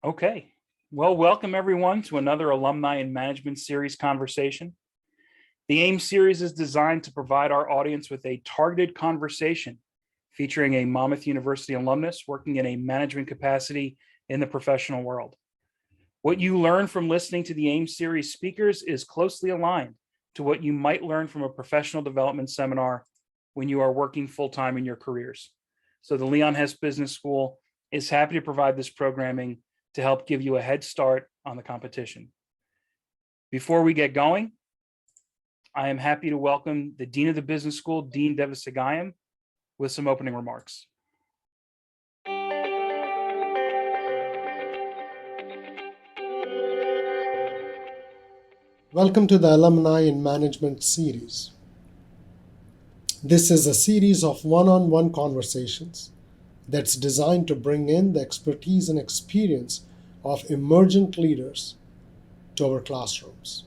Okay. Well, welcome everyone to another Alumni and Management Series conversation. The AIM series is designed to provide our audience with a targeted conversation featuring a Monmouth University alumnus working in a management capacity in the professional world. What you learn from listening to the AIM series speakers is closely aligned to what you might learn from a professional development seminar when you are working full-time in your careers. So the Leon Hess Business School is happy to provide this programming to help give you a head start on the competition. Before we get going, I am happy to welcome the Dean of the Business School, Dean Devasagayam, with some opening remarks. Welcome to the Alumni in Management series. This is a series of one-on-one conversations that's designed to bring in the expertise and experience of emergent leaders to our classrooms.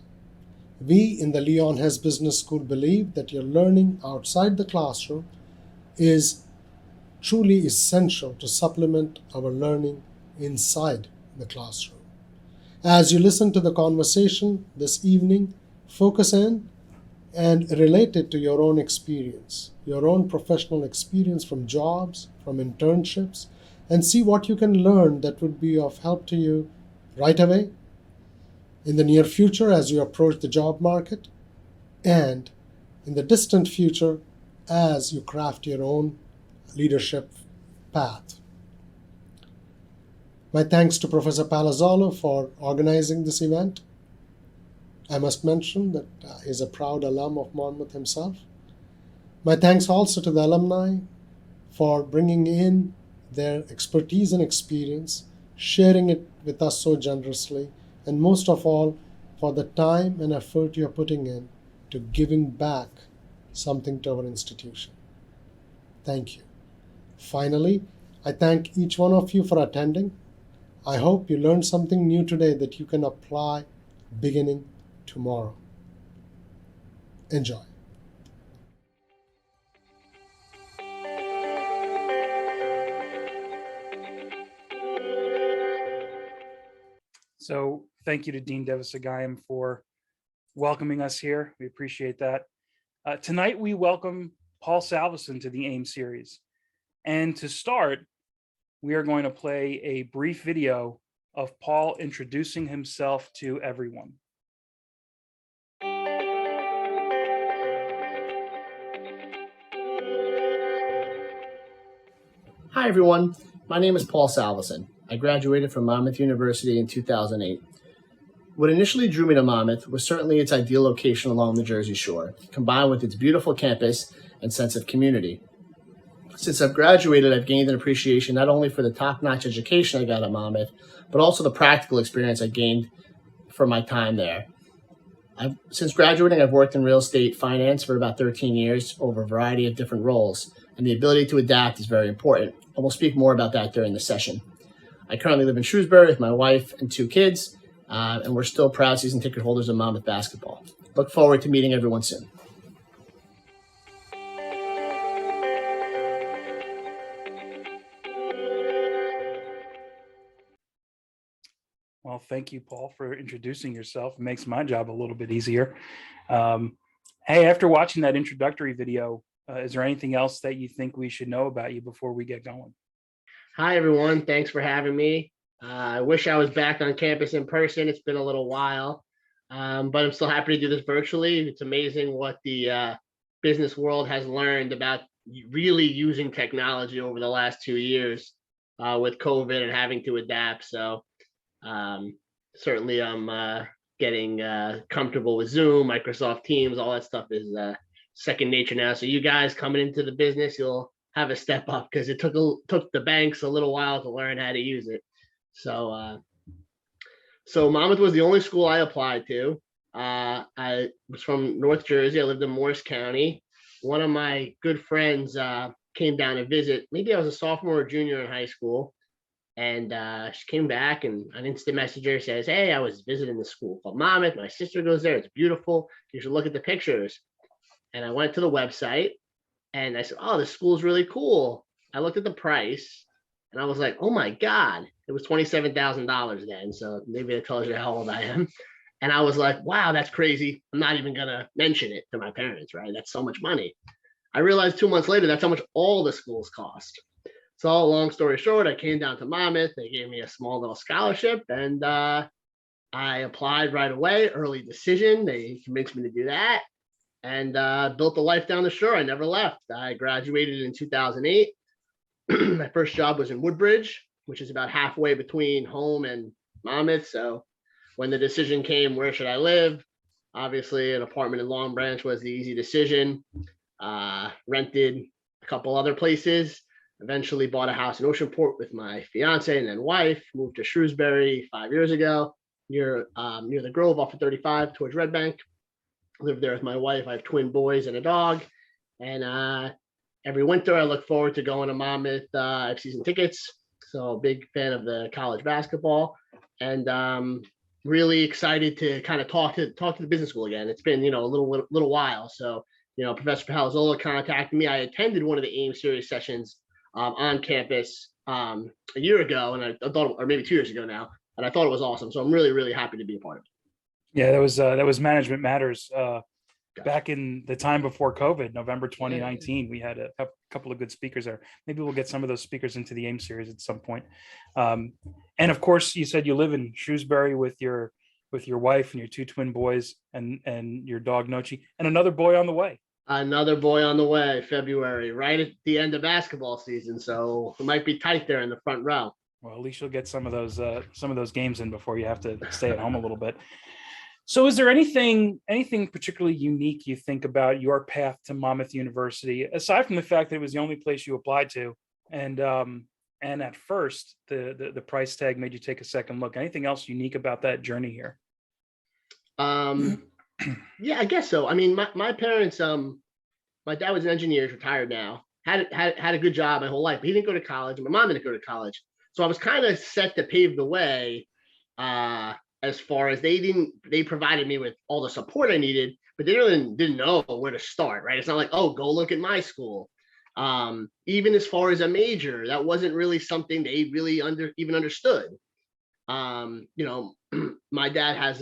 We in the Leon Hess Business School believe that your learning outside the classroom is truly essential to supplement our learning inside the classroom. As you listen to the conversation this evening, focus in and relate it to your own experience, your own professional experience from jobs, from internships, and see what you can learn that would be of help to you right away, in the near future as you approach the job market, and in the distant future as you craft your own leadership path. My thanks to Professor Palazzolo for organizing this event. I must mention that he's a proud alum of Monmouth himself. My thanks also to the alumni for bringing in their expertise and experience, sharing it with us so generously, and most of all, for the time and effort you're putting in to giving back something to our institution. Thank you. Finally, I thank each one of you for attending. I hope you learned something new today that you can apply beginning tomorrow. Enjoy. So thank you to Dean Devasagayam for welcoming us here. We appreciate that. Tonight, we welcome Paul Salvesen to the AIM series. And to start, we are going to play a brief video of Paul introducing himself to everyone. Hi everyone, my name is Paul Salvesen. I graduated from Monmouth University in 2008. What initially drew me to Monmouth was certainly its ideal location along the Jersey Shore, combined with its beautiful campus and sense of community. Since I've graduated, I've gained an appreciation not only for the top-notch education I got at Monmouth, but also the practical experience I gained from my time there. Since graduating, I've worked in real estate finance for about 13 years over a variety of different roles, and the ability to adapt is very important, and we'll speak more about that during the session. I currently live in Shrewsbury with my wife and 2 kids, and we're still proud season ticket holders of Monmouth basketball. Look forward to meeting everyone soon. Well, thank you, Paul, for introducing yourself. It makes my job a little bit easier. Hey, after watching that introductory video, is there anything else that you think we should know about you before we get going? Hi, everyone. Thanks for having me. I wish I was back on campus in person. It's been a little while, but I'm still happy to do this virtually. It's amazing what the business world has learned about really using technology over the last 2 years with COVID and having to adapt. So certainly I'm getting comfortable with Zoom, Microsoft Teams, all that stuff is second nature now. So you guys coming into the business, you'll have a step up because it took the banks a little while to learn how to use it. So Monmouth was the only school I applied to. I was from North Jersey. I lived in Morris County. One of my good friends came down to visit. Maybe I was a sophomore or junior in high school. And she came back and an instant messenger says, "Hey, I was visiting the school called Monmouth. My sister goes there. It's beautiful. You should look at the pictures." And I went to the website and I said, "Oh, this school's really cool." I looked at the price and I was like, "Oh my God, It was $27,000 then. So maybe it tells you how old I am. And I was like, wow, that's crazy. I'm not even going to mention it to my parents, right? That's so much money. I realized 2 months later, that's how much all the schools cost. So long story short, I came down to Monmouth. They gave me a small little scholarship, and I applied right away, early decision. They convinced me to do that, and built a life down the shore. I never left. I graduated in 2008. My first job was in Woodbridge, which is about halfway between home and Monmouth. So when the decision came, where should I live? Obviously, an apartment in Long Branch was the easy decision. Rented a couple other places. Eventually bought a house in Oceanport with my fiance and then wife. Moved to Shrewsbury 5 years ago, near the Grove off of 35 towards Red Bank. Lived there with my wife. I have twin boys and a dog. And every winter, I look forward to going to Monmouth. I have season tickets, so big fan of the college basketball, and really excited to kind of talk to the business school again. It's been a little while, so Professor Palazzolo contacted me. I attended one of the AIM series sessions on campus a year ago, and I thought, or maybe 2 years ago now, and I thought it was awesome. So I'm really, really happy to be a part of it. Yeah, that was Management Matters back in the time before COVID, November 2019. We had a couple of good speakers there. Maybe we'll get some of those speakers into the AIM series at some point. And of course, you said you live in Shrewsbury with your wife and your two twin boys and your dog Nochi, and another boy on the way. Another boy on the way, February, right at the end of basketball season. So it might be tight there in the front row. Well, at least you'll get some of those games in before you have to stay at home a little bit. So is there anything particularly unique you think about your path to Monmouth University, aside from the fact that it was the only place you applied to, and at first the price tag made you take a second look? Anything else unique about that journey here? Yeah, I guess so. I mean, my parents, my dad was an engineer, he's retired now, had a good job my whole life, but he didn't go to college, and my mom didn't go to college. So I was kind of set to pave the way, as far as they provided me with all the support I needed, but they really didn't know where to start, right? It's not like, oh, go look at my school. Even as far as a major, that wasn't really something they really even understood. My dad has,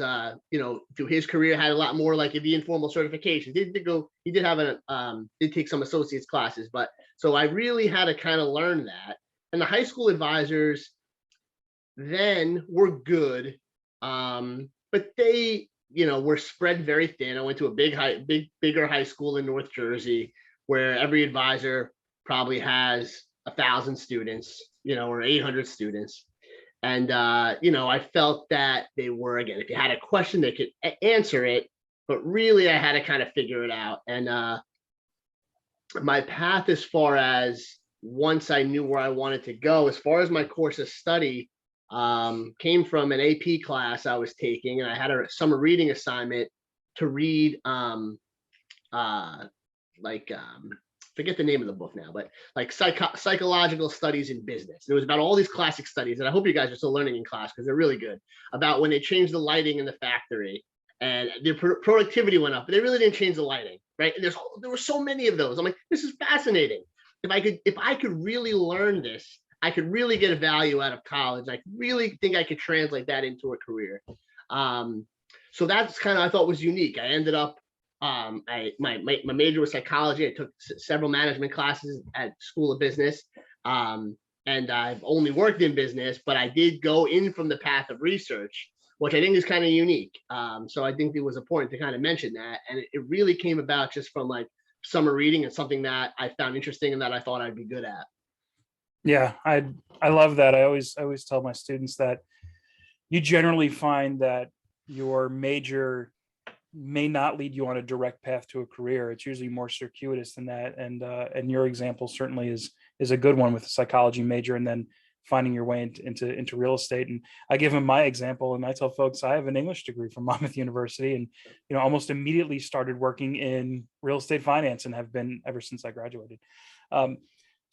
through his career had a lot more like the informal certifications. He did take some associate's classes, but so I really had to kind of learn that. And the high school advisors then were good, but they, were spread very thin. I went to a bigger high school in North Jersey where every advisor probably has 1,000 students, or 800 students. And, I felt that they were, again, if you had a question, they could answer it, but really I had to kind of figure it out. And my path, as far as once I knew where I wanted to go, as far as my course of study, came from an AP class I was taking, and I had a summer reading assignment to read, forget the name of the book now, but like psychological studies in business. It was about all these classic studies, and I hope you guys are still learning in class because they're really good, about when they changed the lighting in the factory and the productivity went up, but they really didn't change the lighting, right? And there were so many of those. I'm like, this is fascinating. If I could really learn this, I could really get a value out of college. I really think I could translate that into a career. So that's kind of, I thought, was unique. I ended up, my major was psychology. I took several management classes at School of Business, and I've only worked in business, but I did go in from the path of research, which I think is kind of unique. So I think it was important to kind of mention that, and it really came about just from like summer reading and something that I found interesting and that I thought I'd be good at. Yeah, I love that. I always tell my students that you generally find that your major may not lead you on a direct path to a career. It's usually more circuitous than that. And your example certainly is a good one with a psychology major and then finding your way into real estate. And I give them my example, and I tell folks I have an English degree from Monmouth University, and almost immediately started working in real estate finance and have been ever since I graduated.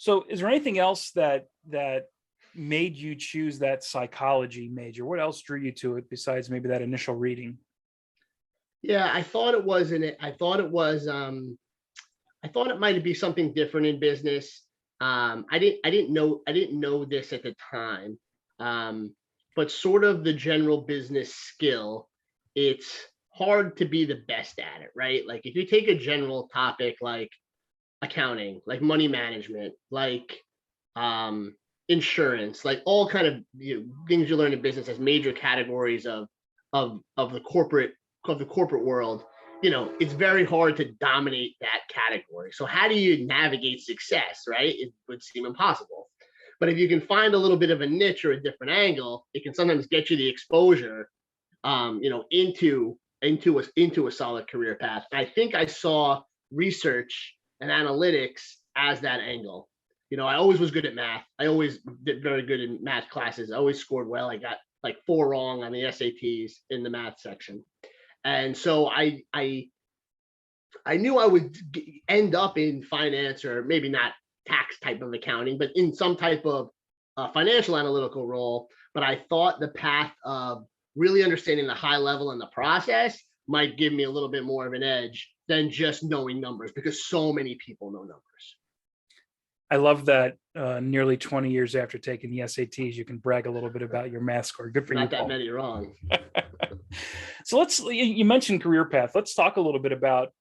So is there anything else that made you choose that psychology major? What else drew you to it besides maybe that initial reading? Yeah, I thought it might be something different in business. I didn't know this at the time. But sort of the general business skill, it's hard to be the best at it, right? Like if you take a general topic like accounting, like money management, like insurance, like all kind of things you learn in business as major categories of the corporate world, it's very hard to dominate that category. So how do you navigate success, right? It would seem impossible. But if you can find a little bit of a niche or a different angle, it can sometimes get you the exposure, into a solid career path. And I think I saw research and analytics as that angle. I always was good at math. I always did very good in math classes. I always scored well. I got like 4 wrong on the SATs in the math section. And so I knew I would end up in finance, or maybe not tax type of accounting, but in some type of financial analytical role. But I thought the path of really understanding the high level and the process might give me a little bit more of an edge than just knowing numbers, because so many people know numbers. I love that nearly 20 years after taking the SATs, you can brag a little bit about your math score. Good for you, Not that Paul. many wrong. So you mentioned career path. Let's talk a little bit about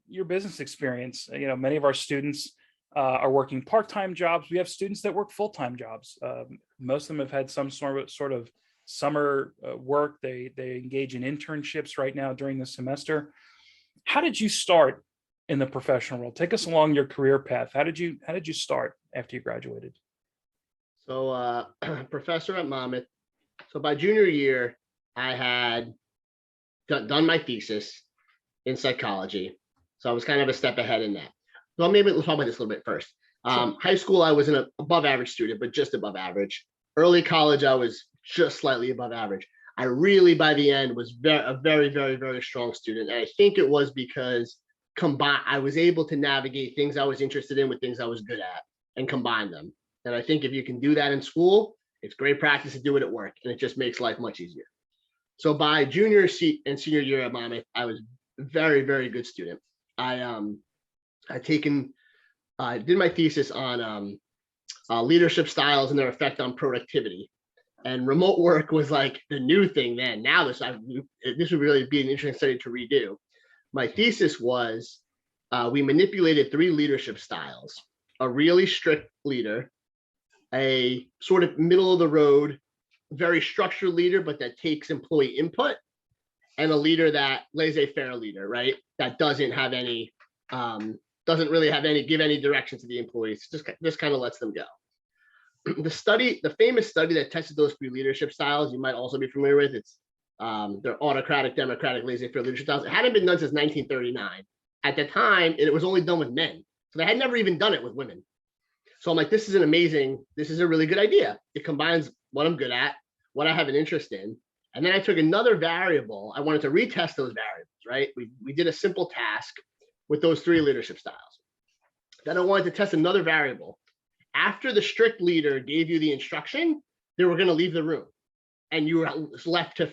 your business experience. Many of our students are working part-time jobs. We have students that work full-time jobs. Most of them have had some sort of summer work. They engage in internships right now during the semester. How did you start in the professional world? Take us along your career path. How did you start after you graduated? So professor at Monmouth. So by junior year, I had done my thesis in psychology. So I was kind of a step ahead in that. Well, maybe let's talk about this a little bit first. Sure. High school, I was an above average student, but just above average. Early college, I was just slightly above average. I really, by the end, was a very, very, very strong student. And I think it was because I was able to navigate things I was interested in with things I was good at and combine them. And I think if you can do that in school, it's great practice to do it at work, and it just makes life much easier. So by junior and senior year at Monmouth, I was a very, very good student. I did my thesis on leadership styles and their effect on productivity. And remote work was like the new thing then. Now this would really be an interesting study to redo. My thesis was we manipulated 3 leadership styles: a really strict leader, a sort of middle of the road, very structured leader, but that takes employee input, and a leader that laissez-faire leader, right? That doesn't have any, give any direction to the employees, just kind of lets them go. The famous study that tested those 3 leadership styles, you might also be familiar with. It's they're autocratic, democratic, laissez-faire leadership styles. It hadn't been done since 1939. At the time, it was only done with men. So they had never even done it with women. So I'm like, this is a really good idea. It combines what I'm good at, what I have an interest in. And then I took another variable. I wanted to retest those variables, right? We did a simple task with those 3 leadership styles. Then I wanted to test another variable. After the strict leader gave you the instruction, they were going to leave the room, and you were left to,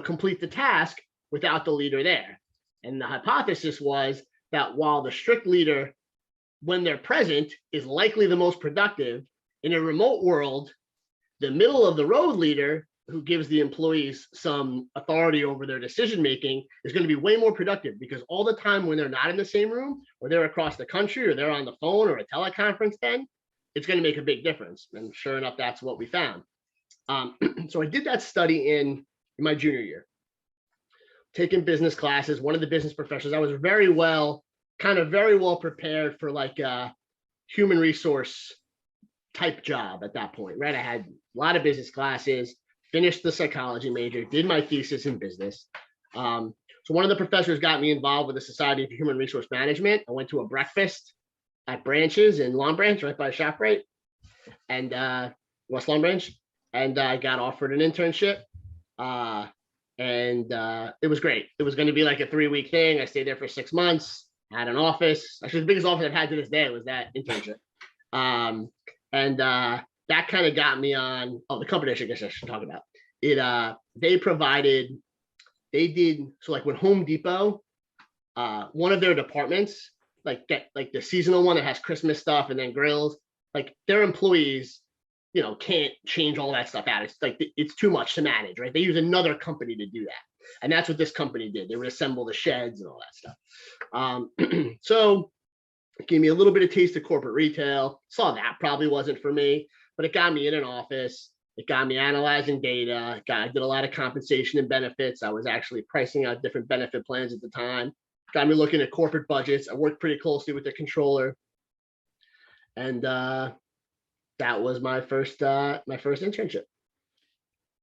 complete the task without the leader there. And the hypothesis was that while the strict leader, when they're present, is likely the most productive, in a remote world, the middle of the road leader, who gives the employees some authority over their decision making, is going to be way more productive, because all the time when they're not in the same room, or they're across the country, or they're on the phone or a teleconference, then it's going to make a big difference. And sure enough, that's what we found. So I did that study in my junior year, taking business classes. One of the business professors, I was very well prepared for like a human resource type job at that point, right? I had a lot of business classes, finished the psychology major, did my thesis in business. So one of the professors got me involved with the Society of Human Resource Management. I went to a breakfast at Branches in Long Branch, right by ShopRite, and West Long Branch, and I got offered an internship, and it was great. It was going to be like a 3-week thing. I stayed there for 6 months. Had an office. Actually, the biggest office I've had to this day was that internship, and that kind of got me on. Oh, the company I guess I should talk about it. They did so like when Home Depot, one of their departments, like the seasonal one that has Christmas stuff and then grills, like their employees can't change all that stuff out. It's like it's too much to manage, right? They use another company to do that, and that's what this company did. They would assemble the sheds and all that stuff. So it gave me a little bit of taste of corporate retail. Saw that probably wasn't for me, but it got me in an office. It got me analyzing data. I did a lot of compensation and benefits. I was actually pricing out different benefit plans at the time. Got me looking at corporate budgets. I worked pretty closely with the controller, and that was my first internship.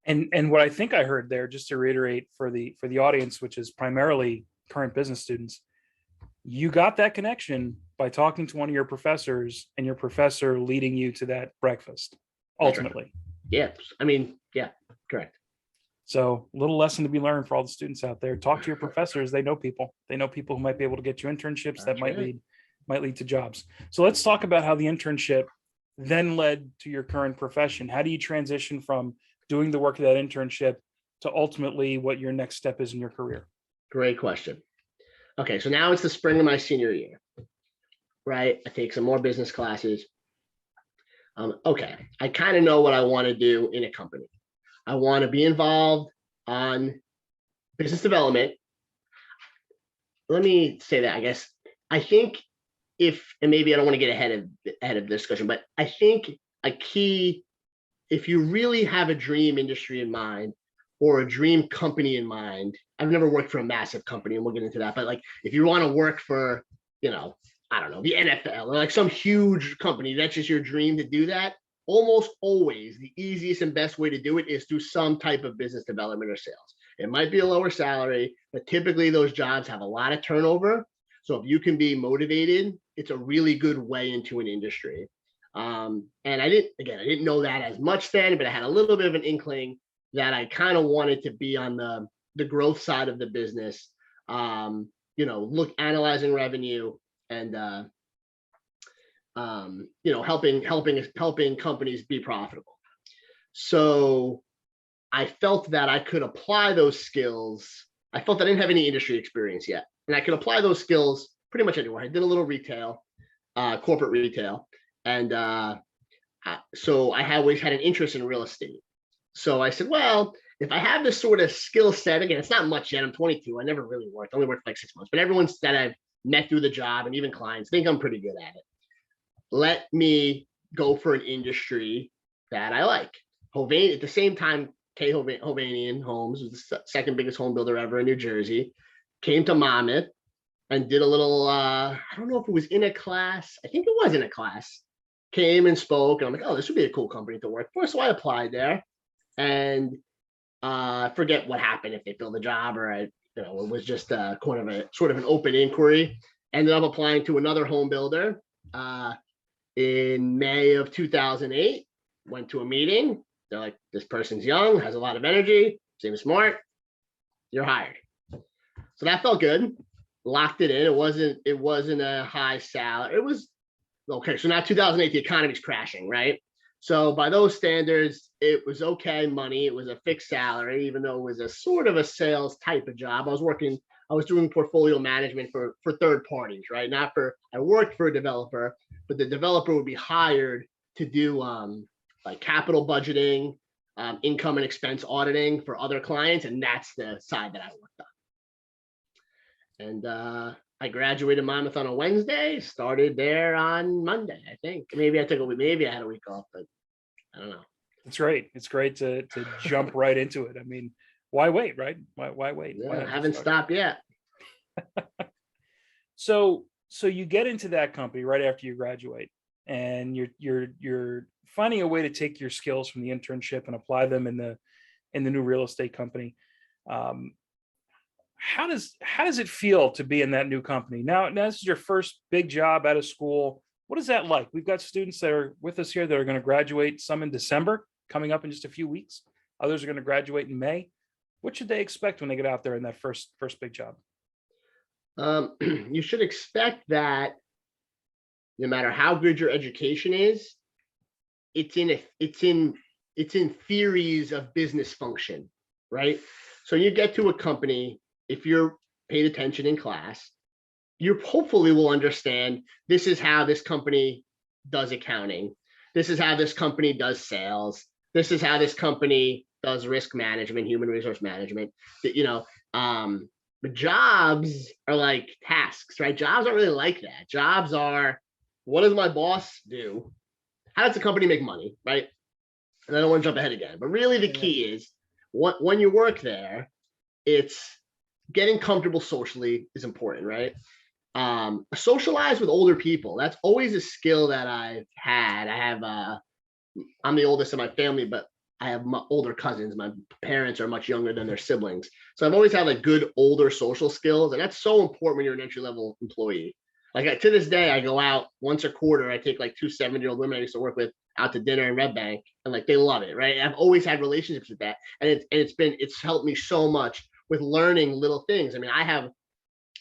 And what I think I heard there, just to reiterate for the audience, which is primarily current business students, you got that connection by talking to one of your professors, and your professor leading you to that breakfast. Ultimately, yeah. I mean, yeah, correct. So a little lesson to be learned for all the students out there. Talk to your professors. They know people. They know people who might be able to get you internships that might lead to jobs. So let's talk about how the internship then led to your current profession. How do you transition from doing the work of that internship to ultimately what your next step is in your career? Great question. Okay, so now it's the spring of my senior year, right? I take some more business classes. Okay, I kind of know what I want to do in a company. I want to be involved on business development. Let me say that, I guess. I think and maybe I don't want to get ahead of the discussion, but I think a key, if you really have a dream industry in mind or a dream company in mind, I've never worked for a massive company, and we'll get into that, but like if you want to work for, I don't know, the NFL or like some huge company, that's just your dream to do that. Almost always the easiest and best way to do it is through some type of business development or sales. It might be a lower salary, but typically those jobs have a lot of turnover. So if you can be motivated, it's a really good way into an industry. And I didn't know that as much then, but I had a little bit of an inkling that I kind of wanted to be on the growth side of the business, analyzing revenue and helping companies be profitable. So I felt that I could apply those skills. I felt I didn't have any industry experience yet, and I could apply those skills pretty much anywhere. I did a little retail, corporate retail, and so I always had an interest in real estate. So I said, well, if I have this sort of skill set, again, it's not much yet. I'm 22. I never really worked. I only worked for like 6 months. But everyone that I've met through the job and even clients think I'm pretty good at it. Let me go for an industry that I like. Hovanian, at the same time, K. Hovanian Homes was the second biggest home builder ever in New Jersey. Came to Monmouth and did a little, I don't know if it was in a class. I think it was in a class. Came and spoke. And I'm like, oh, this would be a cool company to work for. So I applied there. And I forget what happened, if they filled the job or it was just sort of an open inquiry. Ended up applying to another home builder in May of 2008. Went to a meeting. They're like, this person's young, has a lot of energy, seems smart. You're hired. So that felt good. Locked it in. It wasn't a high salary. It was okay. So now 2008, the economy's crashing, right? So by those standards, it was okay money. It was a fixed salary, even though it was a sort of a sales type of job. I was doing portfolio management for third parties, right? I worked for a developer, but the developer would be hired to do like capital budgeting, income and expense auditing for other clients. And that's the side that I worked on. And I graduated Monmouth on a Wednesday, started there on Monday, I think. Maybe I had a week off, but I don't know. It's great. It's great to jump right into it. I mean, why wait, right? Why wait? Yeah, I haven't stopped yet. So you get into that company right after you graduate, and you're finding a way to take your skills from the internship and apply them in the new real estate company. How does it feel to be in that new company? Now this is your first big job out of school. What is that like? We've got students that are with us here that are going to graduate, some in December, coming up in just a few weeks. Others are going to graduate in May. What should they expect when they get out there in that first big job? You should expect that no matter how good your education is, it's in theories of business function, right? So you get to a company, if you're paid attention in class, you hopefully will understand this is how this company does accounting. this is how this company does sales. This is how this company does risk management, human resource management. But jobs are like tasks, right? Jobs aren't really like that. Jobs are, what does my boss do? How does the company make money, right? And I don't want to jump ahead again, but really the key is when you work there, it's getting comfortable socially is important, right? Socialize with older people. That's always a skill that I've had. I'm the oldest of my family, but I have older cousins. My parents are much younger than their siblings. So I've always had like good older social skills. And that's so important when you're an entry level employee. Like to this day, I go out once a quarter. I take like 2 70-year-old women I used to work with out to dinner in Red Bank, and like they love it, right? And I've always had relationships with that. And it's helped me so much with learning little things. I mean, I have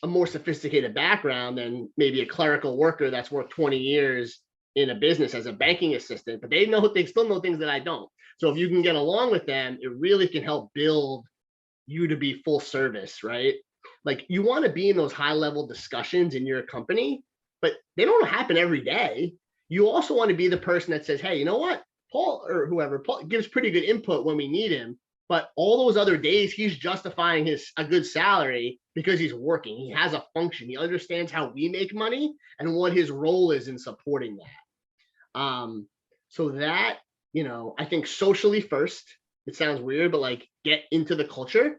a more sophisticated background than maybe a clerical worker that's worked 20 years in a business as a banking assistant, but they still know things that I don't. So if you can get along with them, it really can help build you to be full service, right? Like you want to be in those high level discussions in your company, but they don't happen every day. You also want to be the person that says, hey, you know what? Paul gives pretty good input when we need him, but all those other days he's justifying a good salary because he's working. He has a function. He understands how we make money and what his role is in supporting that. So that, I think socially first, it sounds weird, but like get into the culture.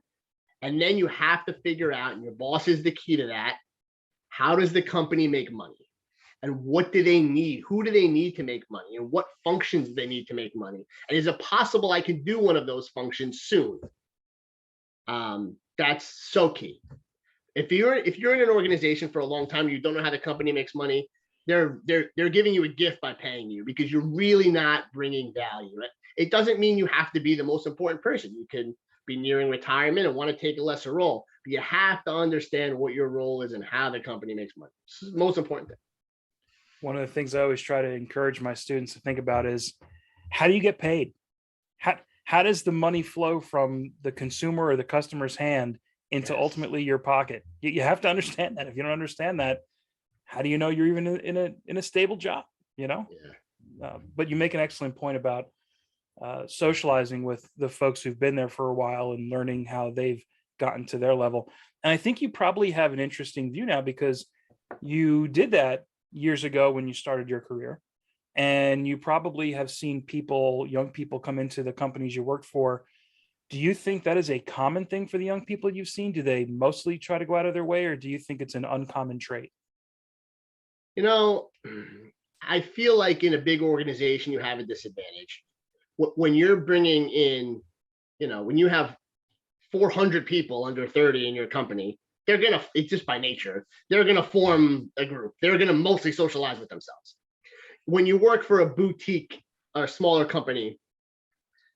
And then you have to figure out, and your boss is the key to that, how does the company make money? And what do they need? Who do they need to make money? And what functions do they need to make money? And is it possible I can do one of those functions soon? That's so key. If you're in an organization for a long time, you don't know how the company makes money, they're giving you a gift by paying you because you're really not bringing value. It doesn't mean you have to be the most important person. You can be nearing retirement and want to take a lesser role, but you have to understand what your role is and how the company makes money. This is the most important thing. One of the things I always try to encourage my students to think about is, how do you get paid? How does the money flow from the consumer or the customer's hand into ultimately your pocket? You have to understand that. If you don't understand that, how do you know you're even in a stable job? But you make an excellent point about socializing with the folks who've been there for a while and learning how they've gotten to their level. And I think you probably have an interesting view now because you did that years ago when you started your career, and you probably have seen young people come into the companies you worked for. Do you think that is a common thing for the young people you've seen? Do they mostly try to go out of their way, or do you think it's an uncommon trait? I feel like in a big organization, you have a disadvantage. When you're bringing in, when you have 400 people under 30 in your company, it's just by nature, they're going to form a group. They're going to mostly socialize with themselves. When you work for a boutique or a smaller company,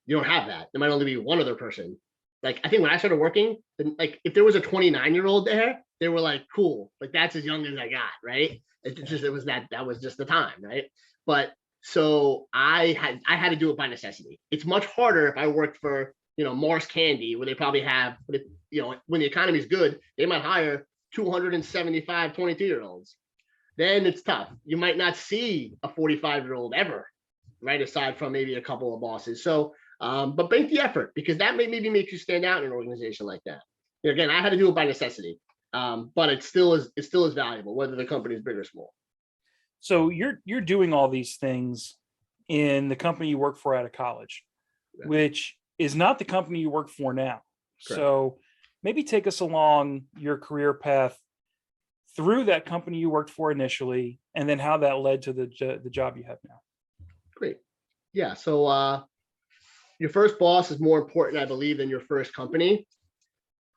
you don't have that. There might only be one other person. Like, I think when I started working, like if there was a 29-year-old there, they were like, cool, like that's as young as I got, right? That was just the time, right? But so I had to do it by necessity. It's much harder if I worked for, Mars Candy, where they probably have, when the economy is good, they might hire 275 22-year-olds. Then it's tough. You might not see a 45-year-old ever, right? Aside from maybe a couple of bosses. So, but make the effort, because that maybe makes you stand out in an organization like that. Again, I had to do it by necessity, but it still is valuable, whether the company is big or small. So you're doing all these things in the company you work for out of college, which is not the company you work for now. Correct. So maybe take us along your career path through that company you worked for initially, and then how that led to the job you have now. Great. Yeah. So your first boss is more important, I believe, than your first company.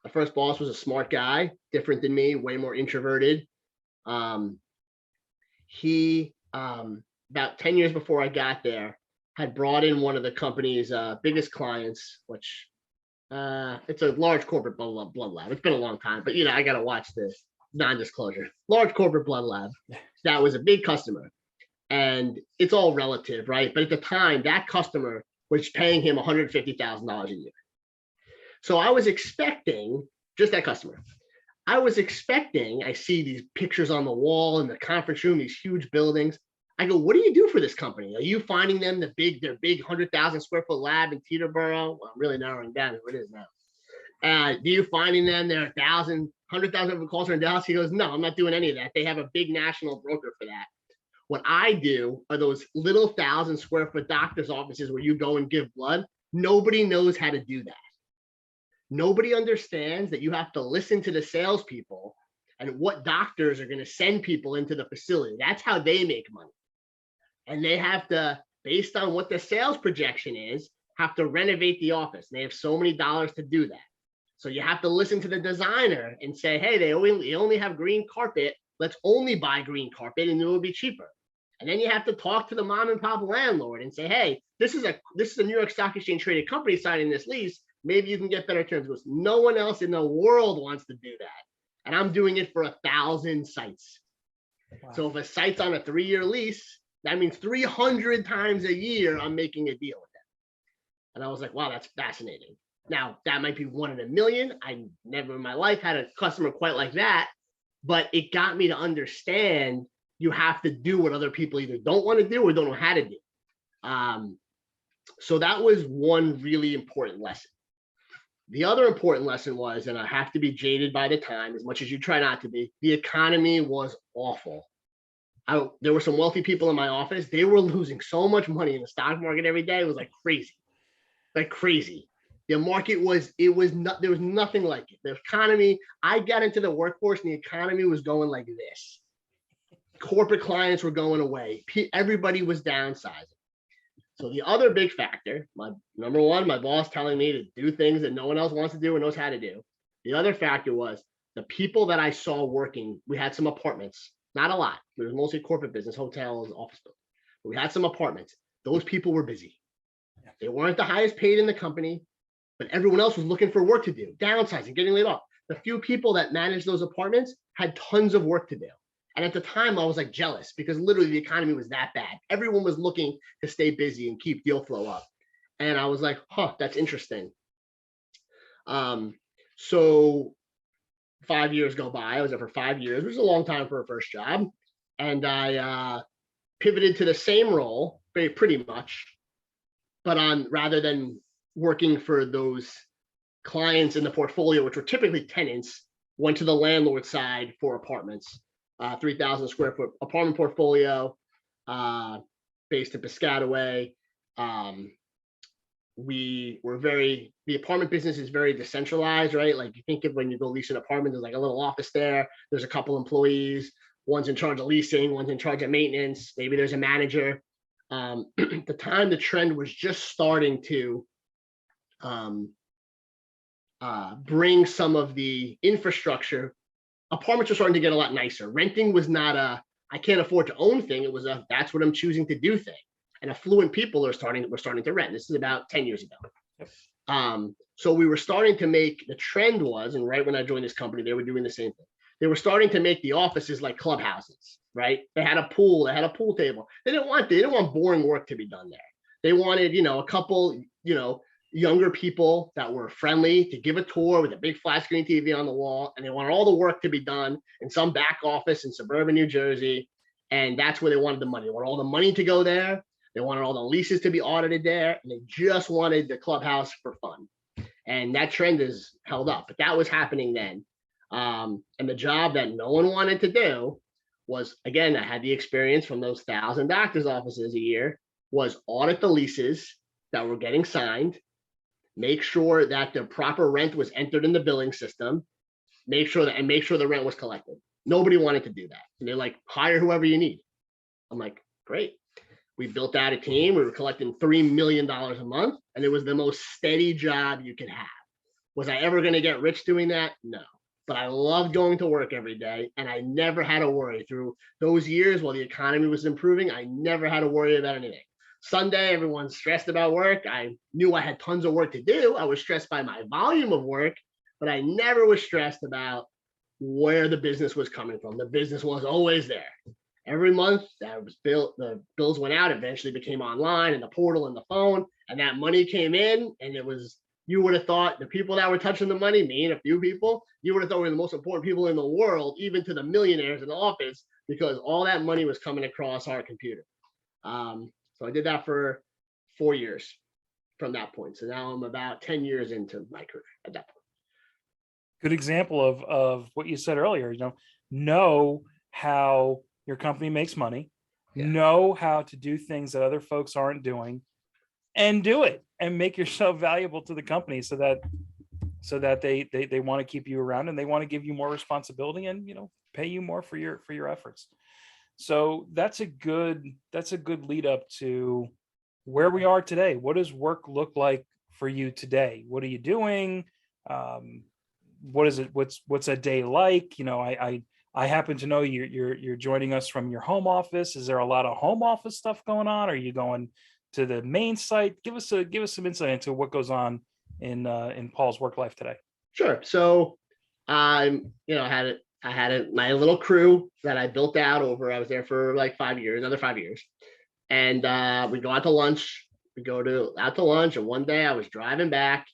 My first boss was a smart guy, different than me, way more introverted. He, about 10 years before I got there, had brought in one of the company's biggest clients, which it's a large corporate blood lab. It's been a long time, but I got to watch this non-disclosure. Large corporate blood lab. That was a big customer, and it's all relative, right? But at the time, that customer was paying him $150,000 a year. So I was expecting just that customer. I see these pictures on the wall in the conference room, these huge buildings. I go, what do you do for this company? Are you finding them their big 100,000 square foot lab in Teterboro? Well, I'm really narrowing down who it is now. Do you finding them their 100,000 call center in Dallas? He goes, no, I'm not doing any of that. They have a big national broker for that. What I do are those little 1,000 square foot doctor's offices where you go and give blood. Nobody knows how to do that. Nobody understands that you have to listen to the salespeople and what doctors are going to send people into the facility. That's how they make money. And they have to, based on what the sales projection is, have to renovate the office. And they have so many dollars to do that. So you have to listen to the designer and say, hey, they only have green carpet. Let's only buy green carpet and it will be cheaper. And then you have to talk to the mom and pop landlord and say, hey, this is a New York Stock Exchange traded company signing this lease. Maybe you can get better terms. Because no one else in the world wants to do that. And I'm doing it for 1,000 sites. Wow. So if a site's on a 3-year lease, that means 300 times a year I'm making a deal with them. And I was like, wow, that's fascinating. Now, that might be 1 in a million. I never in my life had a customer quite like that. But it got me to understand you have to do what other people either don't want to do or don't know how to do. So that was one really important lesson. The other important lesson was, and I have to be jaded by the time, as much as you try not to be, the economy was awful. There were some wealthy people in my office. They were losing so much money in the stock market every day. It was like crazy. The market there was nothing like it. The economy, I got into the workforce and the economy was going like this. Corporate clients were going away. Everybody was downsizing. So the other big factor, number one, my boss telling me to do things that no one else wants to do or knows how to do. The other factor was the people that I saw working. We had some apartments, not a lot. It was mostly corporate business, hotels, office buildings. But we had some apartments. Those people were busy. They weren't the highest paid in the company, but everyone else was looking for work to do, downsizing, getting laid off. The few people that managed those apartments had tons of work to do. And at the time I was like jealous because literally the economy was that bad. Everyone was looking to stay busy and keep deal flow up. And I was like, that's interesting. So 5 years go by. I was there for 5 years, which is a long time for a first job. And I pivoted to the same role, pretty much, but rather than working for those clients in the portfolio, which were typically tenants, went to the landlord side for apartments. 3,000 square foot apartment portfolio based in Piscataway. The apartment business is very decentralized, right? Like you think of when you go lease an apartment, there's like a little office there. There's a couple employees. One's in charge of leasing, one's in charge of maintenance. Maybe there's a manager. The time the trend was just starting to bring some of the infrastructure. Apartments were starting to get a lot nicer. Renting was not I can't afford to own thing. It was that's what I'm choosing to do thing. And affluent people were starting to rent. This is about 10 years ago. Yep. So we were starting to make, the trend was, and right when I joined this company, they were doing the same thing. They were starting to make the offices like clubhouses, right? They had a pool, they had a pool table. They didn't want boring work to be done there. They wanted, a couple, younger people that were friendly to give a tour with a big flat screen TV on the wall. And they wanted all the work to be done in some back office in suburban New Jersey. And that's where they wanted the money. They wanted all the money to go there. They wanted all the leases to be audited there. And they just wanted the clubhouse for fun. And that trend is held up. But that was happening then. And the job that no one wanted to do was, again, I had the experience from those 1,000 doctor's offices a year, was audit the leases that were getting signed, make sure that the proper rent was entered in the billing system, make sure the rent was collected. Nobody wanted to do that. And they're like, hire whoever you need. I'm like, great. We built out a team. We were collecting $3 million a month, and it was the most steady job you could have. Was I ever going to get rich doing that? No. But I loved going to work every day, and I never had to worry. Through those years while the economy was improving, I never had to worry about anything. Sunday, everyone's stressed about work. I knew I had tons of work to do. I was stressed by my volume of work, but I never was stressed about where the business was coming from. The business was always there. Every month that was the bills went out, eventually became online and the portal and the phone, and that money came in, and it was, you would have thought the people that were touching the money, me and a few people, you would have thought we were the most important people in the world, even to the millionaires in the office, because all that money was coming across our computer. So I did that for 4 years from that point. So now I'm about 10 years into my career at that point. Good example of what you said earlier. Know how your company makes money, know how to do things that other folks aren't doing, and do it and make yourself valuable to the company so that they want to keep you around and they want to give you more responsibility and pay you more for your efforts. So that's a good lead up to where we are today. What does work look like for you today? What are you doing? What is it? What's a day like? I happen to know you're joining us from your home office. Is there a lot of home office stuff going on? Are you going to the main site? Give us some insight into what goes on in Paul's work life today. Sure. So I had my little crew that I built out over. I was there for like 5 years, another 5 years, and we go out to lunch. Out to lunch, and one day I was driving back,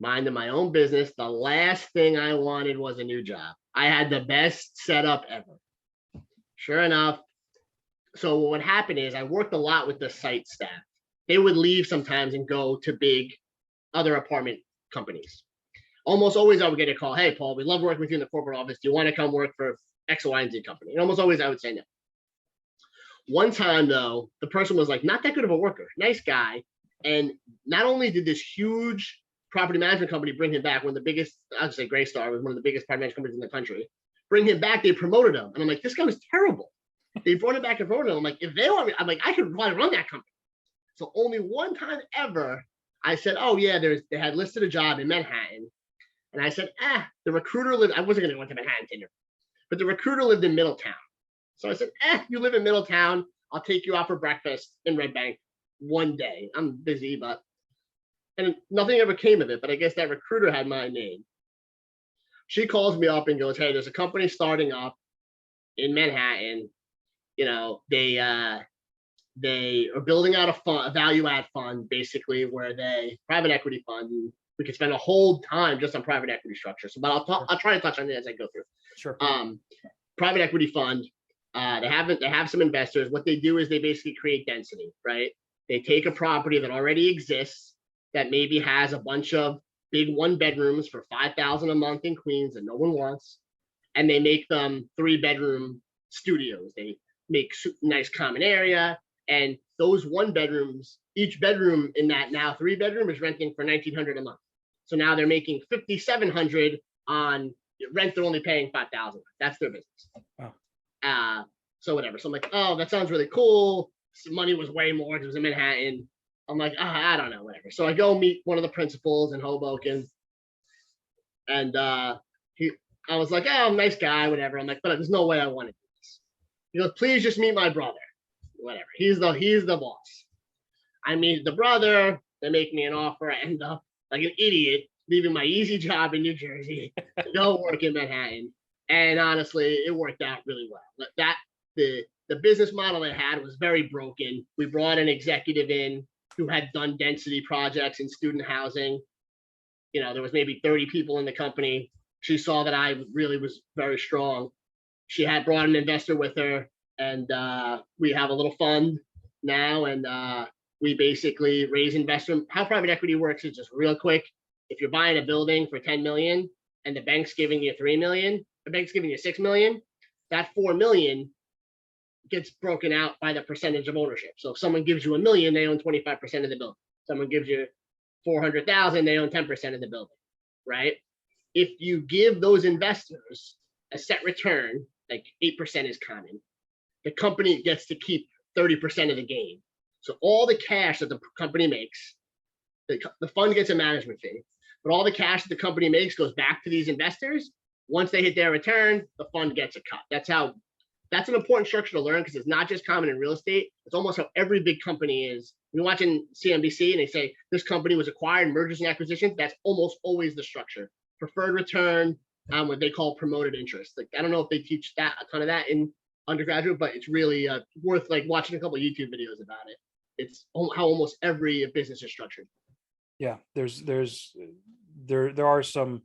minding my own business. The last thing I wanted was a new job. I had the best setup ever. Sure enough. So what happened is I worked a lot with the site staff. They would leave sometimes and go to big other apartment companies. Almost always I would get a call. Hey, Paul, we love working with you in the corporate office. Do you want to come work for X, Y, and Z company? And almost always I would say no. One time though, the person was like, not that good of a worker, nice guy. And not only did this huge property management company bring him back, one of the biggest, I'd say Greystar was one of the biggest property management companies in the country, bring him back, they promoted him. And I'm like, this guy was terrible. They brought him back and promoted him. I'm like, if they want me, I'm like, I could probably run that company. So only one time ever, I said, oh yeah, they had listed a job in Manhattan. And I said, the recruiter lived, I wasn't going to go to Manhattan to interview, but the recruiter lived in Middletown. So I said, you live in Middletown, I'll take you out for breakfast in Red Bank one day. I'm busy, and nothing ever came of it, but I guess that recruiter had my name. She calls me up and goes, hey, there's a company starting up in Manhattan. They are building out a value add fund, basically, where private equity fund. We could spend a whole time just on private equity structure. So, but I'll try to touch on it as I go through. Sure. Private equity fund. They have some investors. What they do is they basically create density, right? They take a property that already exists that maybe has a bunch of big 1-bedrooms for $5,000 a month in Queens that no one wants, and they make them 3-bedroom studios. They make nice common area, and those 1-bedrooms, each bedroom in that now 3-bedroom is renting for $1,900 a month. So now they're making $5,700 on rent. They're only paying $5,000. That's their business. Wow. So whatever. So I'm like, oh, that sounds really cool. Money was way more because it was in Manhattan. I'm like, I don't know, whatever. So I go meet one of the principals in Hoboken, and I was like, oh, nice guy, whatever. I'm like, but there's no way I want to do this. He goes, please just meet my brother, whatever. He's the boss. I meet the brother. They make me an offer. I end up like an idiot leaving my easy job in New Jersey to go work in Manhattan. And honestly, it worked out really well. The business model I had was very broken. We brought an executive in who had done density projects in student housing. There was maybe 30 people in the company. She saw that I really was very strong. She had brought an investor with her, and we have a little fund now, and we basically raise investment. How private equity works is just real quick. If you're buying a building for $10 million and the bank's giving you $3 million, the bank's giving you $6 million, that $4 million gets broken out by the percentage of ownership. So if someone gives you $1 million, they own 25% of the building. Someone gives you 400,000, they own 10% of the building, right? If you give those investors a set return, like 8% is common, the company gets to keep 30% of the gain. So all the cash that the company makes, the fund gets a management fee, but all the cash that the company makes goes back to these investors. Once they hit their return, the fund gets a cut. That's an important structure to learn because it's not just common in real estate. It's almost how every big company is. You're watching CNBC and they say this company was acquired, mergers and acquisitions. That's almost always the structure. Preferred return, what they call promoted interest. Like, I don't know if they teach that a ton of that in undergraduate, but it's really worth like watching a couple of YouTube videos about it. It's how almost every business is structured. Yeah, there are some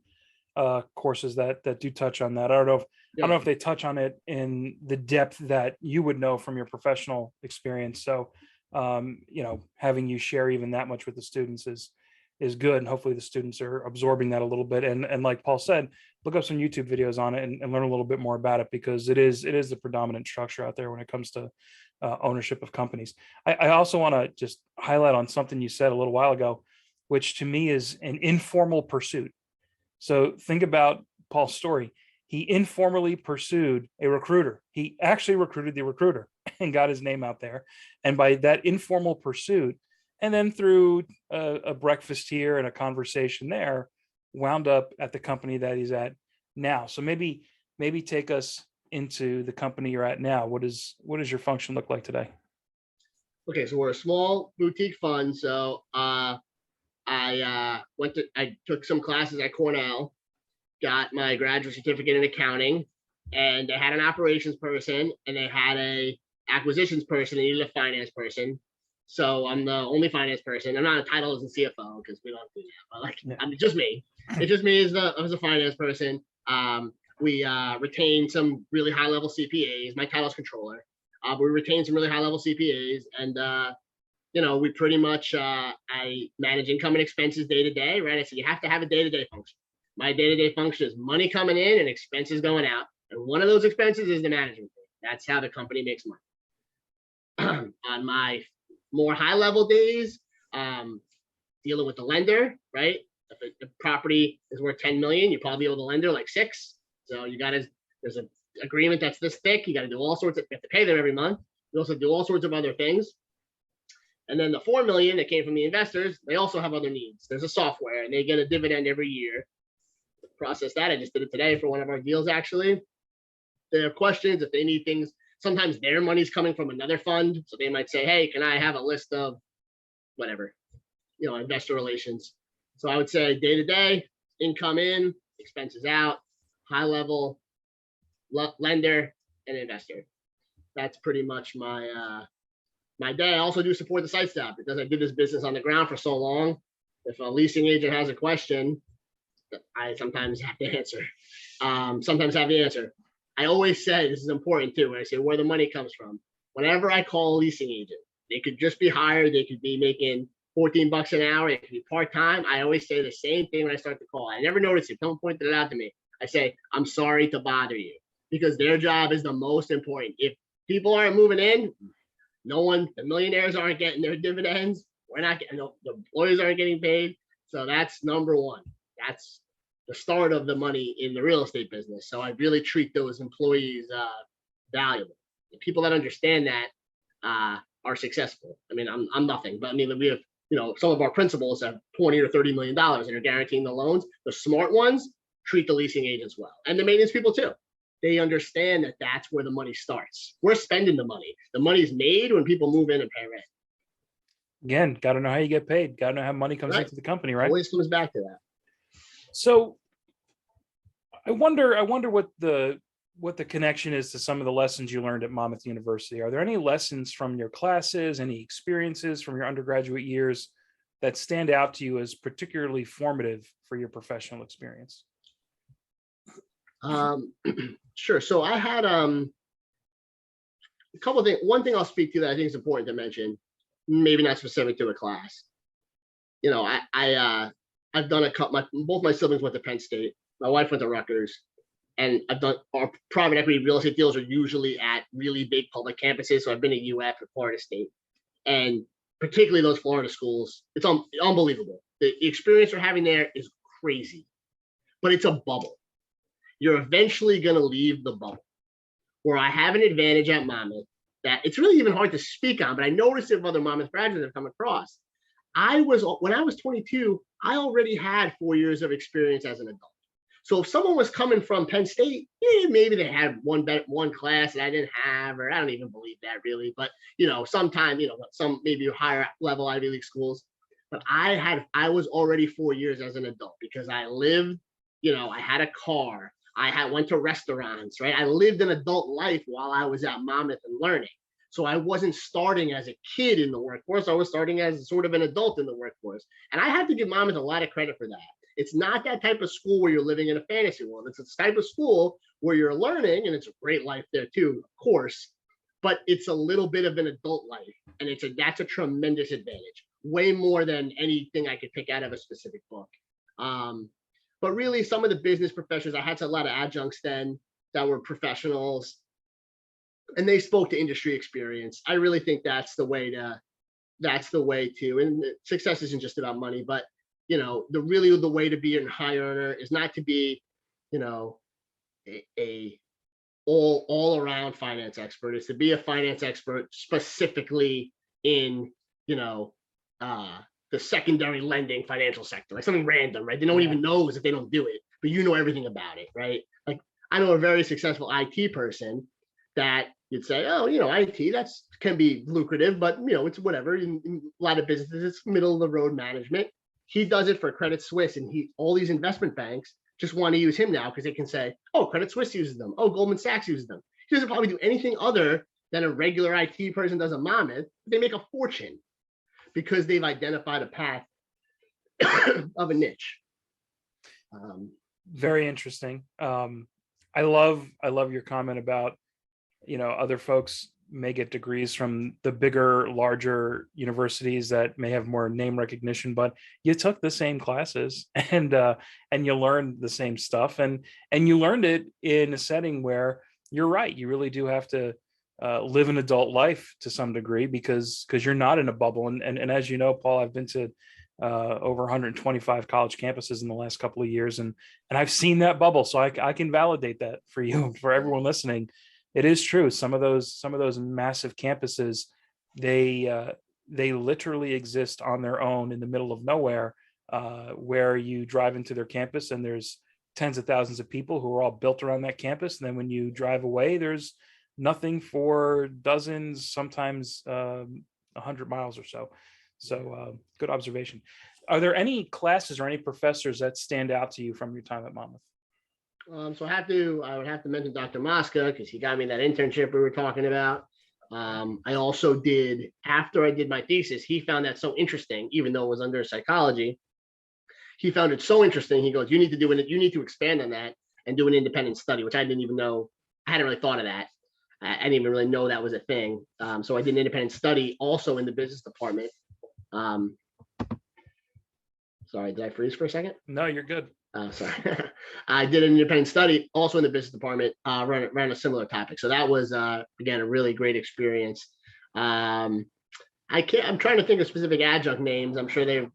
courses that do touch on that. I don't know if don't know if they touch on it in the depth that you would know from your professional experience. So, having you share even that much with the students is good. And hopefully the students are absorbing that a little bit. And like Paul said, look up some YouTube videos on it and learn a little bit more about it, because it is the predominant structure out there when it comes to ownership of companies. I also want to just highlight on something you said a little while ago, which to me is an informal pursuit. So think about Paul's story. He informally pursued a recruiter. He actually recruited the recruiter and got his name out there. And by that informal pursuit, and then through a breakfast here and a conversation there, wound up at the company that he's at now. So maybe take us into the company you're at now. What does your function look like today? Okay, so we're a small boutique fund. So I took some classes at Cornell, got my graduate certificate in accounting, and they had an operations person and they had a acquisitions person and needed a finance person. So I'm the only finance person. I'm not entitled as a CFO because we don't do that. But I'm just me. It's just me as a finance person. We retained some really high level CPAs. My title is controller. We retained some really high level CPAs, and we pretty much I manage income and expenses day to day. Right. I said you have to have a day to day function. My day to day function is money coming in and expenses going out, and one of those expenses is the management fee. That's how the company makes money. On my more high level days, dealing with the lender, right? If the property is worth 10 million, you probably owe the lender like 6. So there's an agreement that's this thick. You got to do all sorts of, you have to pay them every month. You also do all sorts of other things. And then the 4 million that came from the investors, they also have other needs. There's a software and they get a dividend every year. Process that. I just did it today for one of our deals, actually. They have questions if they need things. Sometimes their money's coming from another fund. So they might say, hey, can I have a list of whatever, investor relations. So I would say day to day, income in, expenses out, high level, lender, and investor. That's pretty much my day. I also do support the site staff because I did this business on the ground for so long. If a leasing agent has a question, I sometimes have to answer. Sometimes have the answer. I always say, this is important too, when I say where the money comes from. Whenever I call a leasing agent, they could just be hired. They could be making $14 an hour. It could be part-time. I always say the same thing when I start the call. I never noticed it. Someone pointed it out to me. I say, I'm sorry to bother you, because their job is the most important. If people aren't moving in, the millionaires aren't getting their dividends. We're not getting, the employees aren't getting paid. So that's number one. That's the start of the money in the real estate business. So I really treat those employees valuable. The people that understand that are successful. I mean, I'm nothing, but I mean, we have, some of our principals have $20 or $30 million and are guaranteeing the loans. The smart ones treat the leasing agents well, and the maintenance people too. They understand that that's where the money starts. We're spending the money. The money's made when people move in and pay rent. Again, got to know how you get paid. Got to know how money comes into the company, right? Always comes back to that. So I wonder what the connection is to some of the lessons you learned at Monmouth University. Are there any lessons from your classes, any experiences from your undergraduate years that stand out to you as particularly formative for your professional experience? Sure. So I had a couple of things. One thing I'll speak to that I think is important to mention, maybe not specific to a class. I've done both my siblings went to Penn State. My wife went to Rutgers, and I've done our private equity real estate deals are usually at really big public campuses. So I've been at UF at Florida State, and particularly those Florida schools, it's unbelievable. The experience we're having there is crazy, but it's a bubble. You're eventually going to leave the bubble. Where I have an advantage at Monmouth that it's really even hard to speak on, but I noticed it with other Monmouth graduates have come across. When I was 22, I already had 4 years of experience as an adult. So if someone was coming from Penn State, maybe they had one class that I didn't have, or I don't even believe that really. But sometimes some maybe higher level Ivy League schools. But I was already 4 years as an adult because I lived. I had a car. Went to restaurants. Right. I lived an adult life while I was at Monmouth and learning. So I wasn't starting as a kid in the workforce. I was starting as sort of an adult in the workforce. And I have to give Monmouth a lot of credit for that. It's not that type of school where you're living in a fantasy world. It's a type of school where you're learning, and it's a great life there too, of course, but it's a little bit of an adult life, and that's a tremendous advantage, way more than anything I could pick out of a specific book. But really, some of the business professors, I had a lot of adjuncts then that were professionals, and they spoke to industry experience. I really think that's the way to, and success isn't just about money, but the way to be a high earner is not to be, a all around finance expert. Is to be a finance expert specifically in, the secondary lending financial sector, like something random, right? No one even knows if they don't do it, but you know everything about it, right? Like I know a very successful IT person that you'd say, oh, IT, can be lucrative, but it's whatever. In a lot of businesses, it's middle of the road management. He does it for Credit Suisse, and all these investment banks just want to use him now because they can say, oh, Credit Suisse uses them. Oh, Goldman Sachs uses them. He doesn't probably do anything other than a regular IT person does at Monmouth. They make a fortune because they've identified a path of a niche. Very interesting. I love your comment about, other folks may get degrees from the bigger, larger universities that may have more name recognition, but you took the same classes and you learned the same stuff, and you learned it in a setting where you're right. You really do have to live an adult life to some degree because you're not in a bubble. And as you know, Paul, I've been to over 125 college campuses in the last couple of years, and I've seen that bubble, so I can validate that for you, for everyone listening. It is true. Some of those massive campuses, they literally exist on their own in the middle of nowhere, where you drive into their campus and there's tens of thousands of people who are all built around that campus. And then when you drive away, there's nothing for dozens, sometimes 100 miles or so. So good observation. Are there any classes or any professors that stand out to you from your time at Monmouth? So I would have to mention Dr. Mosca because he got me that internship we were talking about. I also did, after I did my thesis, he found that so interesting, even though it was under psychology. He found it so interesting. He goes, you need to expand on that and do an independent study, which I didn't even know. I hadn't really thought of that. I didn't even really know that was a thing. So I did an independent study also in the business department. Sorry, did I freeze for a second? No, you're good. Sorry. I did an independent study also in the business department around a similar topic. So that was, again, a really great experience. I'm trying to think of specific adjunct names. I'm sure they've